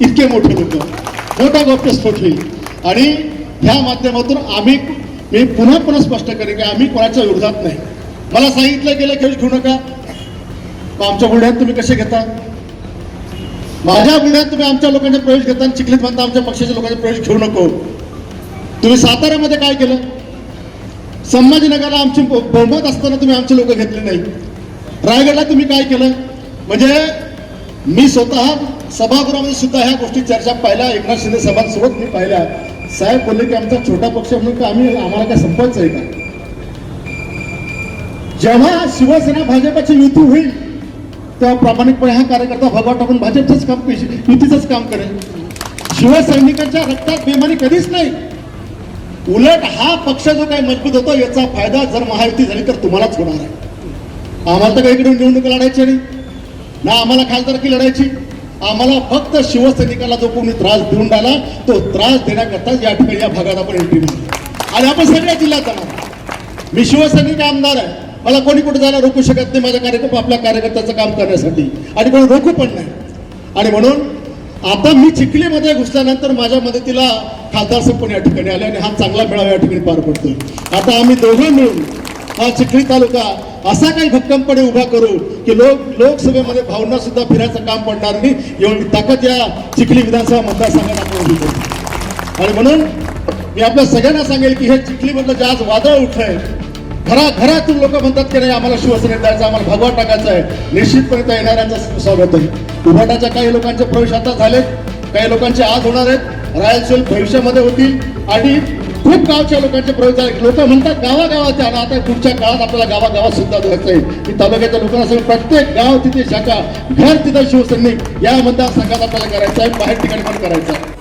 इतके मोठे लोक, मोठा गौप्यस्फोट होईल. आणि ह्या माध्यमातून मी पुन्हा स्पष्ट करेन की आम्ही कोणाच्या विरोधात नाही. मला सांगितलं गेलं की घेऊ नका, मग आमच्या बुलढाण्यात तुम्ही कसे घेता? माझ्या बुलढाण्यात तुम्ही आमच्या लोकांचे प्रवेश घेता आणि चिखलीत म्हणता आमच्या पक्षाच्या लोकांचे प्रवेश घेऊ नको. तुम्ही साताऱ्यामध्ये काय केलं? संभाजीनगरला आमची बहुमत असताना तुम्ही आमचे लोक घेतले नाही. रायगडला तुम्ही काय केलं? म्हणजे मी स्वतः सभागृहामध्ये सुद्धा ह्या गोष्टी चर्चा पाहिल्या, एकनाथ शिंदे सभांसोबत मी पाहिल्या. साहेब बोलले की आमचा छोटा पक्ष म्हणून का आम्हाला काय संपवायचं आहे का? जेव्हा शिवसेना भाजपची युती होईल तेव्हा प्रामाणिकपणे हा कार्यकर्ता भगवा टाकून भाजपचंच काम, युतीचंच काम करेल. शिवसैनिकांच्या रक्तात बेमानी कधीच नाही. उलट हा पक्ष जो काही मजबूत होतो याचा फायदा जर महायुती झाली तर तुम्हालाच होणार आहे. आम्हाला तर काहीकडे निवडणूक लढायची नाही ना, आम्हाला खासदारकी लढायची. आम्हाला फक्त शिवसैनिकाला जो कोणी त्रास देऊन राहिला तो त्रास देण्याकरता या ठिकाणी या भागात आपण एंट्री मारली आणि आपण सगळ्या जिल्ह्यात जाणार. मी शिवसैनिक आमदार आहे, मला कोणी कुठे जायला रोखू शकत नाही माझ्या आपल्या कार्यकर्त्याचं काम करण्यासाठी, आणि कोणी रोखू पण नाही. आणि म्हणून आता मी चिखलीमध्ये घुसल्यानंतर माझ्या मदतीला खासदार साहेब पण या ठिकाणी आले आणि हा चांगला मेळावा या ठिकाणी पार पडतोय. आता आम्ही दोघं मिळून हा चिखली तालुका असा काही भक्कमपणे उभा करू की लोकसभेमध्ये भावना सुद्धा फिरायचं काम पडणार नाही, एवढी ताकद या चिखली विधानसभा मतदारसंघात आपण उभी करू. आणि म्हणून मी आपल्या सगळ्यांना सांगेल की हे चिखलीमधलं जे आज वादळ उठलंय, घरातून लोक म्हणतात की नाही आम्हाला शिवसेनेत जायचं, आम्हाला भगवा टाकायचं आहे, निश्चितपणे त्या येणाऱ्यांचं स्वागत आहे. उभाटाच्या काही लोकांचे प्रवेश आता झालेत, काही लोकांचे आज होणार आहेत, रायलसील भविष्यामध्ये होतील आणि खूप गावच्या लोकांचे प्रवेश झाले. लोक म्हणतात गावागावात आणि आता पुढच्या काळात आपल्याला गावागावात सुद्धा जायचं आहे की तालुक्याच्या लोकांना सगळं प्रत्येक गाव तिथे शाखा, घर तिथे शिवसैनिक या मतदारसंघात आपल्याला करायचं आहे, बाहेर ठिकाणी पण करायचं आहे.